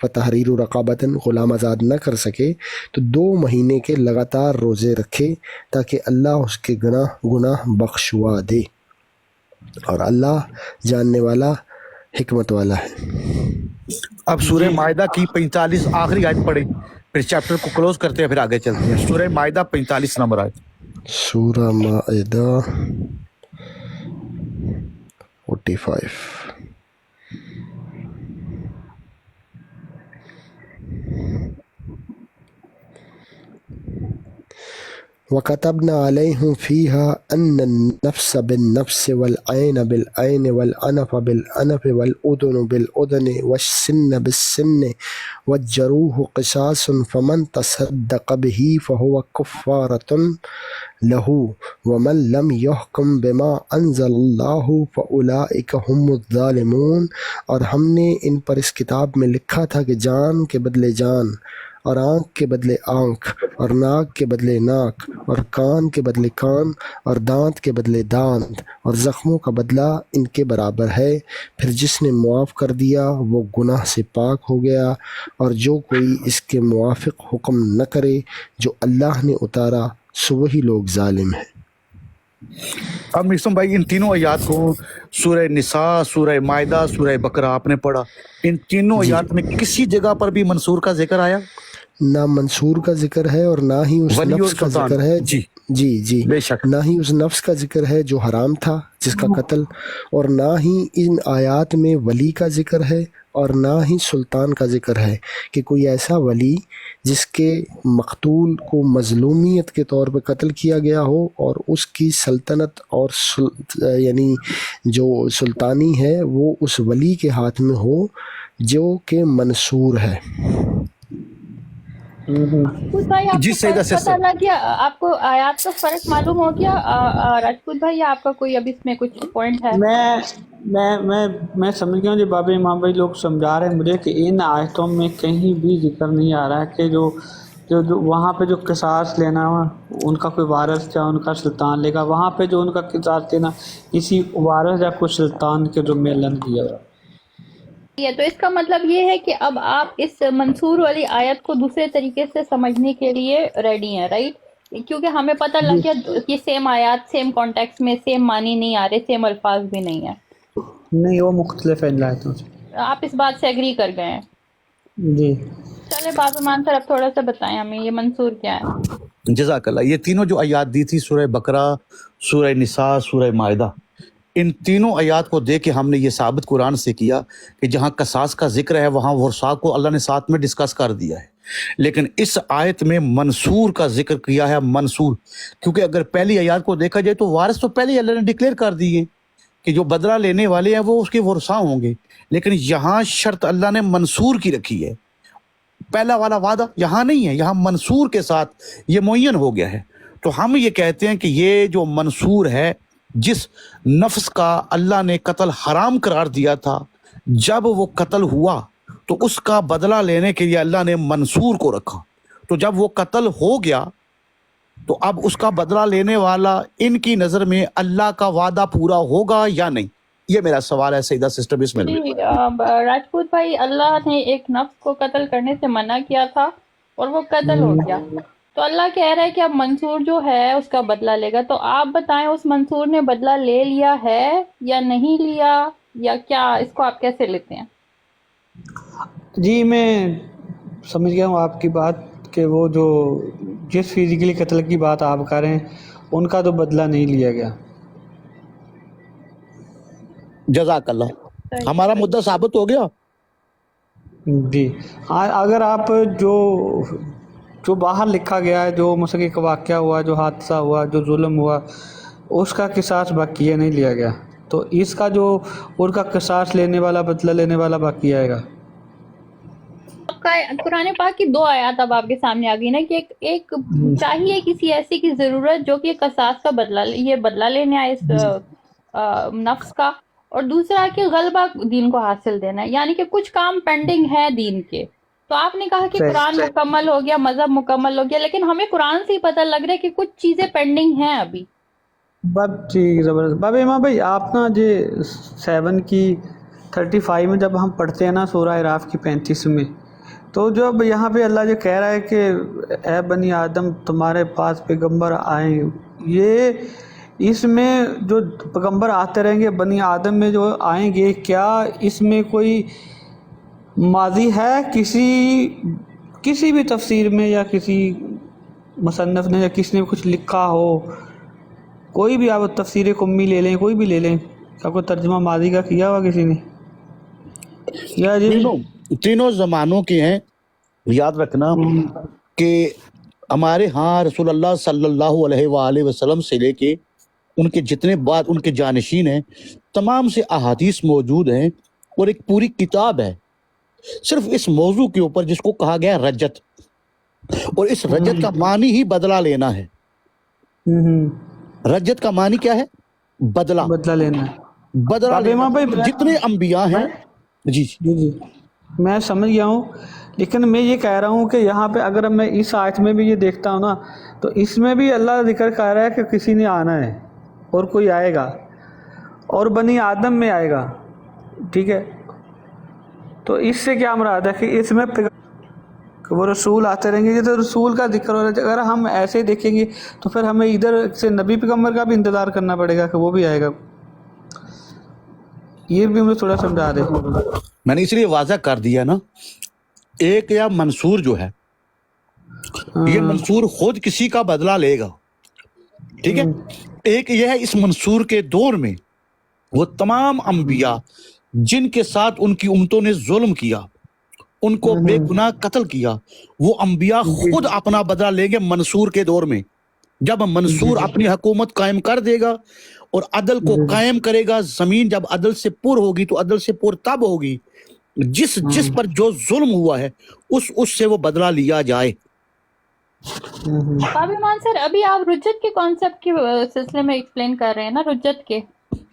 فتحریر رقابتاً غلام آزاد نہ کر سکے تو 2 مہینے کے لگاتار روزے رکھے تاکہ اللہ اس کے گناہ بخشوا دے، اور اللہ جاننے والا حکمت والا ہے. اب سورہ مائدہ کی 45 آخری آیت پڑھیں، پھر چیپٹر کو کلوز کرتے ہیں، پھر آگے چلتے ہیں. سورہ مائدہ 45 نمبر آیت. سورہ مائدہ 45. وَكَتَبْنَا عَلَيْهِمْ فِيهَا أَنَّ النَّفْسَ بِالنَّفْسِ وَالْعَيْنَ بِالْعَيْنِ وَالْأَنْفَ بِالْأَنْفِ وَالْأُذُنَ بِالْأُذُنِ وَالسِّنَّ بِالسِّنِّ وَالجَّرُوحُ قِصَاصٌ فَمَنْ تَصَدَّقَ بِهِ فَهُوَ كَفَّارَةٌ لَهُ وَمَنْ لَمْ يَحْكُمْ بِمَا أَنزَلَ اللَّهُ فَأُولَئِكَ هُمُ الظَّالِمُونَ. اور ہم نے ان پر اس کتاب میں لکھا تھا کہ جان کے بدلے جان، اور آنکھ کے بدلے آنکھ، اور ناک کے بدلے ناک، اور کان کے بدلے کان، اور دانت کے بدلے دانت، اور زخموں کا بدلہ ان کے برابر ہے. پھر جس نے معاف کر دیا وہ گناہ سے پاک ہو گیا، اور جو کوئی اس کے موافق حکم نہ کرے جو اللہ نے اتارا سو وہی لوگ ظالم ہیں. اب مسلم بھائی ان تینوں آیات کو سورہ نساء، سورہ مائدہ، سورہ بقرہ آپ نے پڑھا، ان تینوں آیات میں کسی جگہ پر بھی منصور کا ذکر آیا؟ نہ منصور کا ذکر ہے اور نہ ہی اس ولی نفس کا سلطان. ذکر ہے. جی بے شک. نہ ہی اس نفس کا ذکر ہے جو حرام تھا جس کا قتل، اور نہ ہی ان آیات میں ولی کا ذکر ہے، اور نہ ہی سلطان کا ذکر ہے کہ کوئی ایسا ولی جس کے مقتول کو مظلومیت کے طور پہ قتل کیا گیا ہو اور اس کی سلطنت اور یعنی جو سلطانی ہے وہ اس ولی کے ہاتھ میں ہو جو کہ منصور ہے. راجپوت بھائی آپ جی کو سیدہ فرق پتہ لگ گیا؟ آپ کو آیات کا فرق معلوم ہو گیا؟ راجپوت بھائی آپ کا کوئی اب اس میں کچھ پوائنٹ ہے؟ میں سمجھ گیا ہوں جی. بابا امام بھائی لوگ سمجھا رہے ہیں مجھے کہ ان آیتوں میں کہیں بھی ذکر نہیں آ رہا ہے کہ جو وہاں پہ جو قصاص لینا ان کا کوئی وارث یا ان کا سلطان لے گا، وہاں پہ جو ان کا قصاص لینا کسی وارث یا کوئی سلطان کے ذمہ اعلان کیا گیا. تو اس کا مطلب یہ ہے کہ اب آپ اس منصور والی آیت کو دوسرے طریقے سے سمجھنے کے لیے ریڈی ہیں، رائٹ؟ کیونکہ ہمیں پتہ لگ گیا کہ سیم آیات سیم کانٹیکس میں سیم معنی نہیں آ رہے، سیم الفاظ بھی نہیں ہیں. نہیں وہ مختلف ہیں آیتوں سے. آپ اس بات سے ایگری کر گئے ہیں؟ جی چلے باب ایمان سر اب تھوڑا سا بتائیں ہمیں یہ منصور کیا ہے؟ جزاک اللہ. یہ تینوں جو آیات دی تھی سورہ بقرہ، سورہ نساء، سورہ مائدہ، ان تینوں آیات کو دیکھ کے ہم نے یہ ثابت قرآن سے کیا کہ جہاں قصاص کا ذکر ہے وہاں ورثاء کو اللہ نے ساتھ میں ڈسکس کر دیا ہے. لیکن اس آیت میں منصور کا ذکر کیا ہے، منصور، کیونکہ اگر پہلی آیات کو دیکھا جائے تو وارث تو پہلے ہی اللہ نے ڈکلیئر کر دیے کہ جو بدلہ لینے والے ہیں وہ اس کے ورثاء ہوں گے، لیکن یہاں شرط اللہ نے منصور کی رکھی ہے، پہلا والا وعدہ یہاں نہیں ہے، یہاں منصور کے ساتھ یہ معین ہو گیا ہے۔ تو ہم یہ کہتے ہیں کہ یہ جو منصور ہے، جس نفس کا اللہ نے قتل حرام قرار دیا تھا، جب وہ قتل ہوا تو اس کا بدلہ لینے کے لیے اللہ نے منصور کو رکھا، تو جب وہ قتل ہو گیا تو اب اس کا بدلہ لینے والا ان کی نظر میں اللہ کا وعدہ پورا ہوگا یا نہیں؟ یہ میرا سوال ہے سیدہ سسٹر، بسم اللہ۔ جی راجپوت بھائی، اللہ نے ایک نفس کو قتل کرنے سے منع کیا تھا اور وہ قتل ہو گیا، تو اللہ کہہ رہا ہے کہ اب منصور جو ہے اس کا بدلہ لے گا، تو آپ بتائیں اس منصور نے بدلہ لے لیا ہے یا نہیں لیا، یا کیا اس کو آپ کیسے لیتے ہیں؟ جی میں سمجھ گیا ہوں آپ کی بات کہ وہ جو جس فزیکلی قتل کی بات آپ کر رہے ہیں ان کا تو بدلہ نہیں لیا گیا۔ جزاک اللہ، ہمارا مدعا ثابت ہو گیا۔ جی اگر آپ جو باہر لکھا گیا ہے، جو مثلا ایک واقعہ ہوا، جو حادثہ ہوا، جو ظلم ہوا، اس کا قصاص باقی نہیں لیا گیا، تو اس کا جو ان کا قصاص لینے والا، بدلہ لینے والا باقی آئے گا۔ قرآن پاک کی 2 آیات اب آپ کے سامنے آ گئی نا، کہ ایک چاہیے کسی ایسی کی ضرورت جو کہ قصاص کا بدلہ لینے آئے اس نفس کا، اور دوسرا کہ غلبہ دین کو حاصل دینا ہے، یعنی کہ کچھ کام پینڈنگ ہے دین کے۔ تو آپ نے کہا کہ قرآن مکمل ہو گیا، مذہب مکمل ہو گیا، لیکن ہمیں قرآن سے ہی پتہ لگ رہا ہے کہ کچھ چیزیں پینڈنگ ہیں ابھی۔ ٹھیک، زبردست۔ بابا امام بھائی، آپ نا جی 7 کی 35 میں جب ہم پڑھتے ہیں نا سورہ اعراف کی 35 میں، تو جب یہاں پہ اللہ جو کہہ رہا ہے کہ اے بنی آدم تمہارے پاس پیغمبر آئیں، یہ اس میں جو پیغمبر آتے رہیں گے بنی آدم میں جو آئیں گے، کیا اس میں کوئی ماضی ہے کسی بھی تفسیر میں، یا کسی مصنف نے یا کسی نے کچھ لکھا ہو؟ کوئی بھی آپ تفسیر قمی لے لیں، کوئی بھی لے لیں، کیا کوئی ترجمہ ماضی کا کیا ہوا کسی نے؟ یا جی تینوں زمانوں کے ہیں، یاد رکھنا کہ ہمارے ہاں رسول اللہ صلی اللہ علیہ وآلہ وسلم سے لے کے ان کے جتنے بعد ان کے جانشین ہیں، تمام سے احادیث موجود ہیں، اور ایک پوری کتاب ہے صرف اس موضوع کے اوپر جس کو کہا گیا رجت، اور اس رجت کا معنی ہی بدلہ لینا ہے۔ رجت کا معنی کیا ہے؟ بدلہ لینا۔ بدلہ لینا۔ جتنے انبیاء ہیں، جی جی میں سمجھ گیا ہوں، لیکن میں یہ کہہ رہا ہوں کہ یہاں پہ اگر میں اس آیت میں بھی یہ دیکھتا ہوں نا، تو اس میں بھی اللہ ذکر کر رہا ہے کہ کسی نے آنا ہے اور کوئی آئے گا، اور بنی آدم میں آئے گا، ٹھیک ہے؟ تو اس سے کیا مراد ہے کہ اس میں کہ وہ رسول آتے رہیں گے، تو رسول کا ذکر ہو رہا ہے۔ اگر ہم ایسے دیکھیں گے تو پھر ہمیں ادھر سے نبی پیغمبر کا بھی انتظار کرنا پڑے گا کہ وہ بھی آئے گا۔ یہ بھی مجھے تھوڑا سمجھا دے۔ میں نے اس لیے واضح کر دیا نا، ایک یا منصور جو ہے، یہ منصور خود کسی کا بدلہ لے گا، ٹھیک ہے؟ ایک یہ ہے اس منصور کے دور میں وہ تمام انبیاء جن کے ساتھ ان کی امتوں نے ظلم کیا، ان کو بے گناہ قتل کیا، وہ انبیاء خود اپنا بدلہ لیں گے منصور کے دور میں۔ جب منصور اپنی حکومت قائم کر دے گا اور عدل کو قائم کرے گا، زمین جب عدل سے پر ہوگی تو عدل سے پر تب ہوگی جس پر جو ظلم ہوا ہے اس سے وہ بدلہ لیا جائے۔ بابی مان سر، ابھی آپ رجت کے کانسیپٹ کے سلسلے میں ایکسپلین کر رہے ہیں نا، رجت کے؟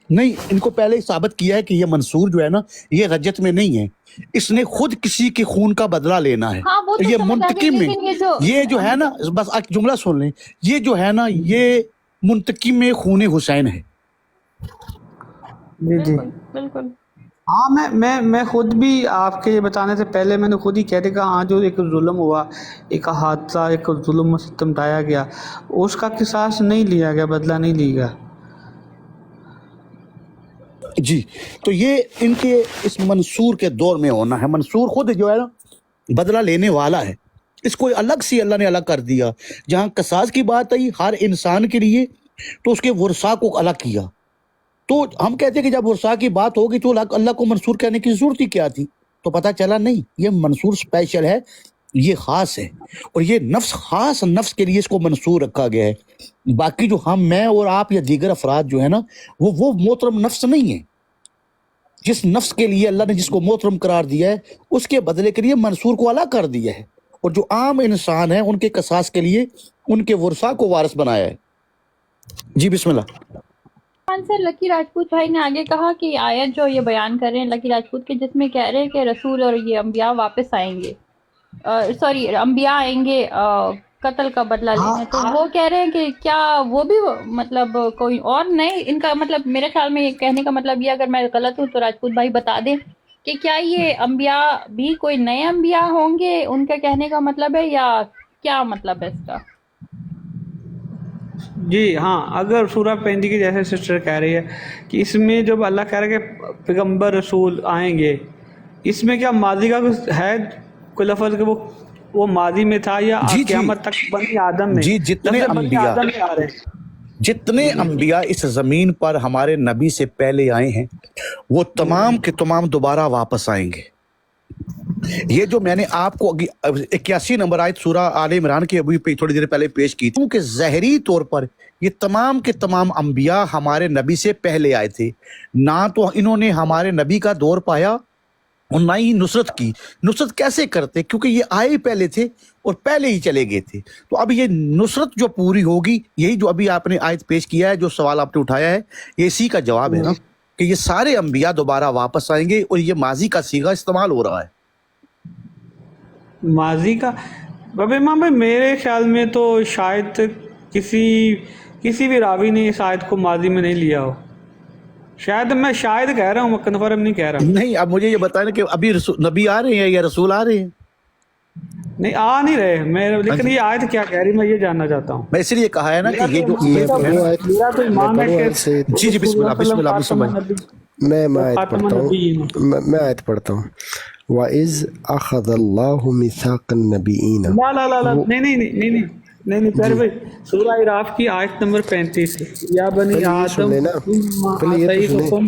نہیں، ان کو پہلے ہی ثابت کیا ہے کہ یہ منصور جو ہے نا، یہ رجت میں نہیں ہے، اس نے خود کسی کے خون کا بدلہ لینا ہے۔ ہاں وہ تو یہ سمجھ آ گئی، منتقم میں، لیکن یہ جو ہے نا، بس ایک جملہ سن لیں، یہ جو ہے نا یہ منتقم میں خون حسین ہے۔ جی بالکل۔ ہاں، میں خود بھی آپ کے یہ بتانے سے پہلے میں نے خود ہی کہہ دیا، ہاں جو ایک ظلم ہوا، ایک حادثہ، ایک ظلم ستم ڈھایا گیا، اس کا قصاص نہیں لیا گیا، بدلہ نہیں لیا گیا۔ جی، تو یہ ان کے اس منصور کے دور میں ہونا ہے۔ منصور خود جو ہے نا بدلہ لینے والا ہے، اس کو الگ سی اللہ نے الگ کر دیا۔ جہاں قصاص کی بات آئی ہر انسان کے لیے، تو اس کے ورثاء کو الگ کیا۔ تو ہم کہتے ہیں کہ جب ورثاء کی بات ہوگی تو اللہ کو منصور کہنے کی ضرورت ہی کیا تھی؟ تو پتہ چلا نہیں، یہ منصور اسپیشل ہے یہ خاص ہے، اور یہ نفس خاص نفس کے لیے اس کو منصور رکھا گیا ہے۔ باقی جو میں اور آپ یا دیگر افراد جو ہے نا، وہ محترم نفس نہیں ہے۔ جس نفس کے لیے اللہ نے جس کو محترم قرار دیا ہے، اس کے بدلے کے لیے منصور کو اعلیٰ کر دیا ہے، اور جو عام انسان ہیں ان کے قصاص کے لیے ان کے ورثاء کو وارث بنایا ہے۔ جی بسم اللہ۔ سر لکی راجپوت بھائی نے آگے کہا کہ آیت جو یہ بیان کر رہے ہیں لکی راجپوت کے، جس میں کہہ رہے ہیں کہ رسول اور یہ انبیاء واپس آئیں گے، سوری انبیاء آئیں گے قتل کا بدلہ لینے، تو وہ کہہ رہے ہیں کہ کیا وہ بھی مطلب کوئی اور نئے، ان کا مطلب میرے خیال میں یہ کہنے کا مطلب یہ، اگر میں غلط ہوں تو راجپوت بھائی بتا دیں کہ کیا یہ انبیاء بھی کوئی نئے انبیاء ہوں گے، ان کا کہنے کا مطلب ہے، یا کیا مطلب ہے اس کا؟ جی ہاں، اگر سورہ 35 کی جیسے سسٹر کہہ رہی ہے کہ اس میں جب اللہ کہہ رہا ہے کہ پیغمبر رسول آئیں گے، اس میں کیا ماضی کا کچھ ہے کوئی لفظ کہ وہ ماضی میں تھا یا جی قیامت تک بنی آدم میں؟ جی، جتنے لفظ بنی انبیاء آدم میں آ رہے ہیں۔ جتنے انبیاء اس زمین پر ہمارے نبی سے پہلے آئے ہیں، وہ تمام کے تمام دوبارہ واپس آئیں گے۔ یہ جو میں نے آپ کو 81 نمبر آیت سورہ آل عمران کی ابھی تھوڑی دیر پہلے پیش کی تھی کہ ظاہری طور پر یہ تمام کے تمام انبیاء ہمارے نبی سے پہلے آئے تھے، نہ تو انہوں نے ہمارے نبی کا دور پایا اور نہ ہی نصرت کی۔ نصرت کیسے کرتے؟ کیونکہ یہ آئے پہلے تھے اور پہلے ہی چلے گئے تھے۔ تو اب یہ نصرت جو پوری ہوگی، یہی جو ابھی آپ نے آیت پیش کیا ہے، جو سوال آپ نے اٹھایا ہے، یہ اسی کا جواب ہے نا، کہ یہ سارے انبیاء دوبارہ واپس آئیں گے، اور یہ ماضی کا صیغہ استعمال ہو رہا ہے۔ ماضی کا بابا امام بھائی میرے خیال میں تو شاید کسی بھی راوی نے اس آیت کو ماضی میں نہیں لیا ہو۔ شاید میں کہہ رہا ہوں، میں کنفرم نہیں کہہ رہا ہوں۔ نہیں، اب مجھے یہ بتائیں کہ ابھی نبی آ رہے ہیں یا رسول آ رہے ہیں؟ نہیں، آ نہیں رہے لیکن یہ آیت کیا کہہ رہی، میں یہ جاننا چاہتا ہوں۔ میں اس لیے کہا ہے نا کہ یہ جو میں پڑھوں آیت، میرا تو ایمان ہے میں پڑھوں کہ آیت سے، جی جی بسم اللہ بسم اللہ آپ سمجھ۔ میں آیت پڑھتا ہوں، میں آیت پڑھتا ہوں۔ وَإِذْ أَخَذَ اللَّهُ مِيثَاقَ النَّبِيِّينَ لا نہیں پہلے بھائی سورہ اعراف کی آیت نمبر 35 یا بنی آدم آتیتکم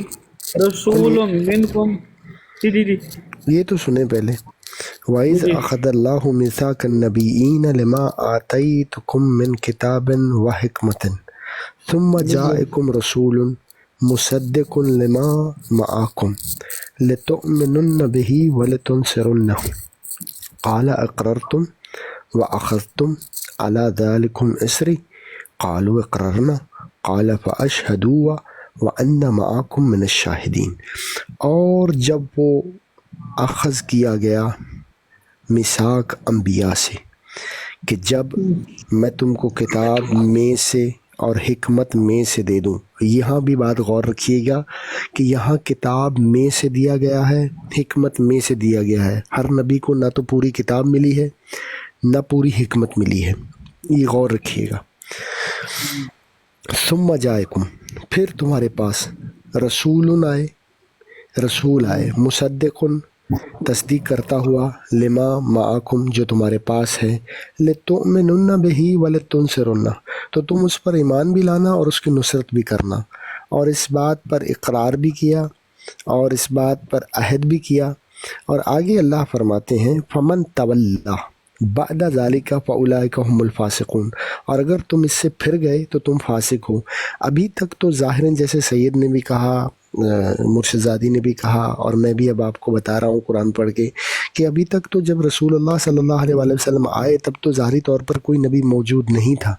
رسول منکم۔ جی یہ تو سنیں پہلے۔ وَإِذْ أَخَذَ اللَّهُ مِيثَاقَ النَّبِيِّينَ لَمَا آتَيْتُكُم مِّن كِتَابٍ وَحِكْمَةٍ ثُمَّ جَاءَكُمْ رَسُولٌ مصدق لما معكم لتؤمنن به ولتنصرنه قال اقررتم واخذتم على ذلكم اسري قالوا اقررنا قال فاشهدوا وانا معكم من الشاهدين۔ اور جب وہ اخذ کیا گیا میثاق انبیاء سے کہ جب میں تم کو کتاب میں سے اور حکمت میں سے دے دوں، یہاں بھی بات غور رکھیے گا کہ یہاں کتاب میں سے دیا گیا ہے، حکمت میں سے دیا گیا ہے۔ ہر نبی کو نہ تو پوری کتاب ملی ہے نہ پوری حکمت ملی ہے، یہ غور رکھیے گا۔ ثم جائکم، پھر تمہارے پاس رسول آئے مصدقن، تصدیق کرتا ہوا، لما معکم، جو تمہارے پاس ہے، لتؤمنن بہ ولتنصرن، تو تم اس پر ایمان بھی لانا اور اس کی نصرت بھی کرنا، اور اس بات پر اقرار بھی کیا اور اس بات پر عہد بھی کیا۔ اور آگے اللہ فرماتے ہیں فمن تولی بعد ذالک فاولئک هم الفاسقون، اور اگر تم اس سے پھر گئے تو تم فاسق ہو۔ ابھی تک تو ظاہراً جیسے سید نے بھی کہا، مرشد زادی نے بھی کہا، اور میں بھی اب آپ کو بتا رہا ہوں قرآن پڑھ کے، کہ ابھی تک تو جب رسول اللہ صلی اللہ علیہ وآلہ وسلم آئے تب تو ظاہری طور پر کوئی نبی موجود نہیں تھا،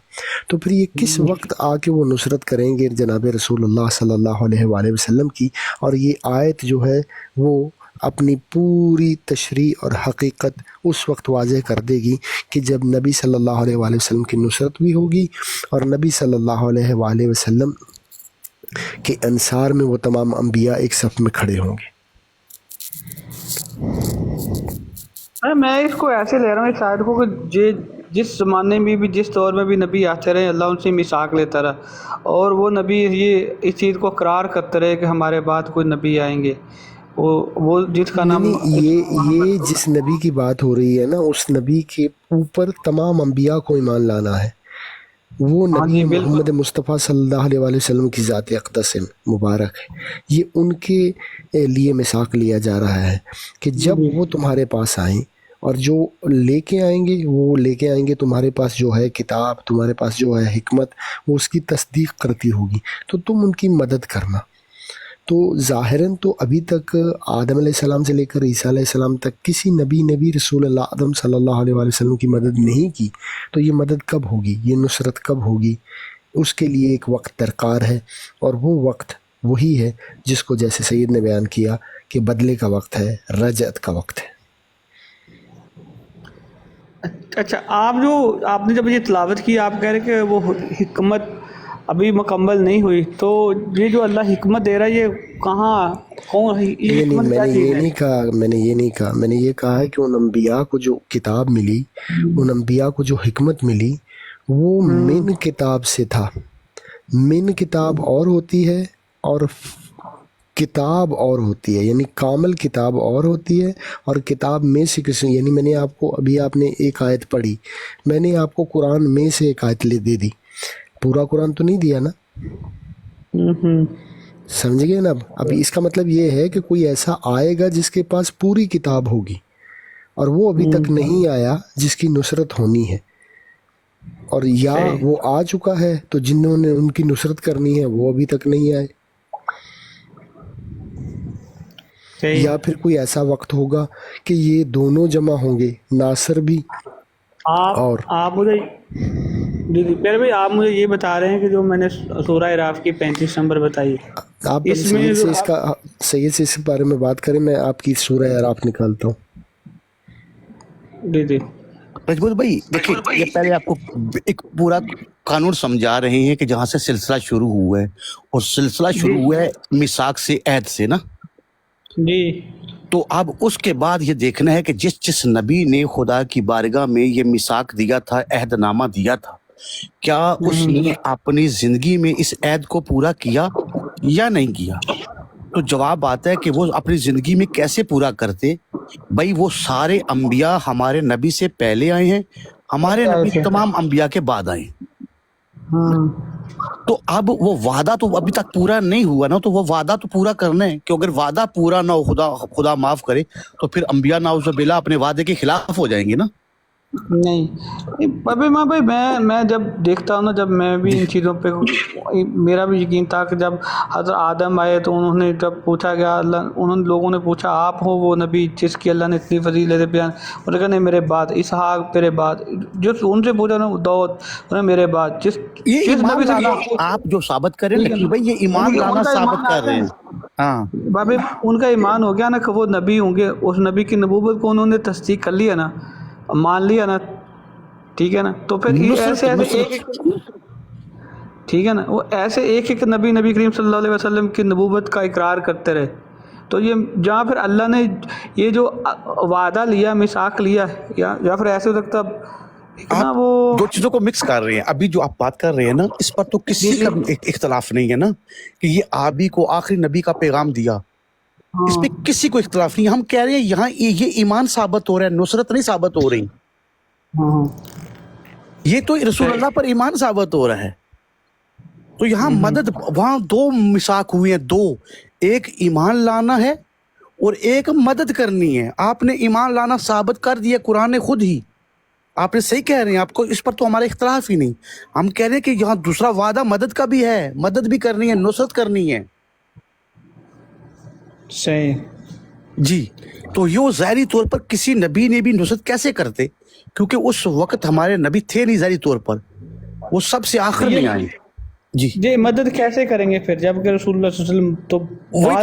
تو پھر یہ کس وقت آ کے وہ نصرت کریں گے جناب رسول اللہ صلی اللہ علیہ وآلہ وسلم کی؟ اور یہ آیت جو ہے وہ اپنی پوری تشریح اور حقیقت اس وقت واضح کر دے گی کہ جب نبی صلی اللہ علیہ وآلہ وسلم کی نصرت بھی ہوگی، اور نبی صلی اللہ علیہ وآلہ وسلم کہ انصار میں وہ تمام انبیاء ایک صف میں کھڑے ہوں گے۔ میں اس کو ایسے لے رہا ہوں اس آیت کو کہ جس زمانے میں بھی جس دور میں بھی نبی آتے رہے، اللہ ان سے میثاق لیتا رہا، اور وہ نبی یہ اس چیز کو اقرار کرتے رہے کہ ہمارے بعد کوئی نبی آئیں گے، وہ جس کا نام یہ جس نبی کی بات ہو رہی ہے نا، اس نبی کے اوپر تمام انبیاء کو ایمان لانا ہے۔ وہ نبی محمد مصطفیٰ صلی اللہ علیہ وآلہ وسلم کی ذات اقدس مبارک ہے، یہ ان کے لیے میثاق لیا جا رہا ہے کہ جب وہ تمہارے پاس آئیں اور جو لے کے آئیں گے وہ لے کے آئیں گے تمہارے پاس جو ہے کتاب، تمہارے پاس جو ہے حکمت، وہ اس کی تصدیق کرتی ہوگی، تو تم ان کی مدد کرنا۔ تو ظاہراً تو ابھی تک آدم علیہ السلام سے لے کر عیسیٰ علیہ السلام تک کسی نبی نے بھی رسول اللہ آدم صلی اللہ علیہ وآلہ وسلم کی مدد نہیں کی، تو یہ مدد کب ہوگی، یہ نصرت کب ہوگی؟ اس کے لیے ایک وقت درکار ہے، اور وہ وقت وہی ہے جس کو جیسے سید نے بیان کیا کہ بدلے کا وقت ہے، رجعت کا وقت ہے۔ اچھا، آپ نے جب یہ تلاوت کی، آپ کہہ رہے کہ وہ حکمت ابھی مکمل نہیں ہوئی، تو یہ جو اللہ حکمت دے رہا ہے یہ کہاں، کون ہے یہ نہیں حکمت، میں کیا نے چیز یہ ہے؟ نہیں کہا، میں نے یہ کہا ہے کہ ان انبیاء کو جو کتاب ملی، ان انبیاء کو جو حکمت ملی، وہ من کتاب سے تھا۔ من کتاب اور ہوتی ہے اور کتاب اور ہوتی ہے، یعنی کامل کتاب اور ہوتی ہے، اور کتاب میں سے کسی، یعنی میں نے آپ کو ابھی، آپ نے ایک آیت پڑھی، میں نے آپ کو قرآن میں سے ایک آیت دے دی، پورا قرآن تو نہیں دیا نا، سمجھ گئے نا؟ ابھی اس کا مطلب یہ ہے کہ کوئی ایسا آئے گا جس کے پاس پوری کتاب ہوگی، اور وہ ابھی تک نہیں آیا جس کی نصرت ہونی ہے، اور یا وہ آ چکا ہے تو جنہوں نے ان کی نصرت کرنی ہے وہ ابھی تک نہیں آئے، یا پھر کوئی ایسا وقت ہوگا کہ یہ دونوں جمع ہوں گے، ناصر بھی اور آپ مجھے جی پیارے بھائی، آپ مجھے یہ بتا رہے ہیں کہ جو میں نے سورہ اعراف کی 35 نمبر بتائی، آپ اس میں سید سے اس بارے میں بات کریں، میں آپ کی سورہ اعراف نکالتا ہوں۔ جی مجبور بھائی دیکھیں، یہ پہلے آپ کو ایک پورا قانون سمجھا رہے ہیں کہ جہاں سے سلسلہ شروع ہوا ہے، اور سلسلہ شروع ہوا ہے میثاق سے، عہد سے نا، جی تو اب اس کے بعد یہ دیکھنا ہے کہ جس نبی نے خدا کی بارگاہ میں یہ میثاق دیا تھا، عہد نامہ دیا تھا، کیا اس نے اپنی زندگی میں اس عہد کو پورا کیا یا نہیں کیا؟ تو جواب آتا ہے کہ وہ اپنی زندگی میں کیسے پورا کرتے؟ بھائی وہ سارے انبیاء ہمارے نبی سے پہلے آئے ہیں، ہمارے نبی تمام انبیاء کے بعد آئے ہیں، تو اب وہ وعدہ تو ابھی تک پورا نہیں ہوا نا، تو وہ وعدہ تو پورا کرنا ہے، کہ اگر وعدہ پورا نہ ہو، خدا معاف کرے، تو پھر انبیاء نعوذ باللہ اپنے وعدے کے خلاف ہو جائیں گے نا۔ نہیں ابھی ماں بھائی، میں جب دیکھتا ہوں نا، جب میں بھی ان چیزوں پہ، میرا بھی یقین تھا کہ جب حضرت آدم آئے تو انہوں نے جب پوچھا گیا، لوگوں نے پوچھا آپ ہو وہ نبی جس کی اللہ نے اتنی فضیلت بیان، انہوں نے کہا نہیں میرے بعد اسحاق، میرے بعد جس ان سے پوچھا نا داؤد، انہوں نے میرے بعد جس نبی سے آپ جو ثابت کریں نا کہ بھائی یہ ایمان لانا ثابت کر رہے ہیں، ہاں بابے ان کا ایمان ہو گیا نا کہ وہ نبی ہوں گے، اس نبی کی نبوت کو انہوں نے تصدیق کر لیا نا، مان لیا نا، ٹھیک ہے نا، تو پھر ایسے ٹھیک ہے نا، وہ ایسے ایک نبی کریم صلی اللہ علیہ وسلم کی نبوت کا اقرار کرتے رہے، تو یہ جہاں پھر اللہ نے یہ جو وعدہ لیا، میثاق لیا، یا پھر ایسے ہو سکتا آپ دو چیزوں کو مکس کر رہے ہیں۔ ابھی جو آپ بات کر رہے ہیں نا، اس پر تو کسی کا اختلاف نہیں ہے نا کہ یہ آبی کو آخری نبی کا پیغام دیا، اس پہ کسی کو اختلاف نہیں ہے۔ ہم کہہ رہے ہیں یہاں یہ ایمان ثابت ہو رہا ہے، نصرت نہیں ثابت ہو رہی، یہ تو رسول اللہ پر ایمان ثابت ہو رہا ہے۔ تو یہاں مدد، وہاں دو میثاق ہوئے ہیں، دو، ایک ایمان لانا ہے اور ایک مدد کرنی ہے۔ آپ نے ایمان لانا ثابت کر دیا قرآن نے خود ہی، آپ نے صحیح کہہ رہے ہیں، آپ کو اس پر تو ہمارا اختلاف ہی نہیں۔ ہم کہہ رہے ہیں کہ یہاں دوسرا وعدہ مدد کا بھی ہے، مدد بھی کرنی ہے، نصرت کرنی ہے، صحیح جی۔ تو یہ ظاہری طور پر کسی نبی نے بھی نصرت کیسے کرتے؟ کیونکہ اس وقت ہمارے نبی تھے نہیں ظاہری طور پر، وہ سب سے آخر میں آئے، جی۔ جی مدد کیسے کریں گے پھر، جب کہ رسول اللہ صلی اللہ علیہ وسلم تو وہی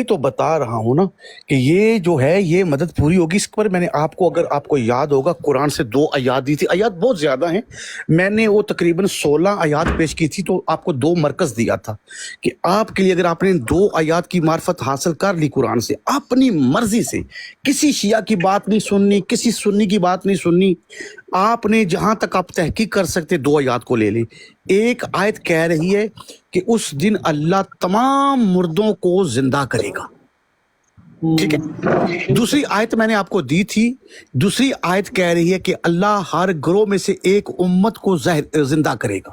تو بتا رہا ہوں نا کہ یہ جو ہے یہ مدد پوری ہوگی۔ اس پر میں نے آپ کو، اگر آپ کو یاد ہوگا، قرآن سے 2 آیات دی تھی، آیات بہت زیادہ ہیں، میں نے وہ تقریباً 16 آیات پیش کی تھی، تو آپ کو 2 مرکز دیا تھا کہ آپ کے لیے اگر آپ نے 2 آیات کی معرفت حاصل کر لی قرآن سے اپنی مرضی سے، کسی شیعہ کی بات نہیں سننی، کسی سنی کی بات نہیں سننی، آپ نے جہاں تک آپ تحقیق کر سکتے 2 آیات کو لے لیں۔ ایک آیت کہہ رہی ہے کہ اس دن اللہ تمام مردوں کو زندہ کرے گا، ٹھیک ہے۔ دوسری آیت میں نے آپ کو دی تھی، دوسری آیت کہہ رہی ہے کہ اللہ ہر گروہ میں سے ایک امت کو زندہ کرے گا۔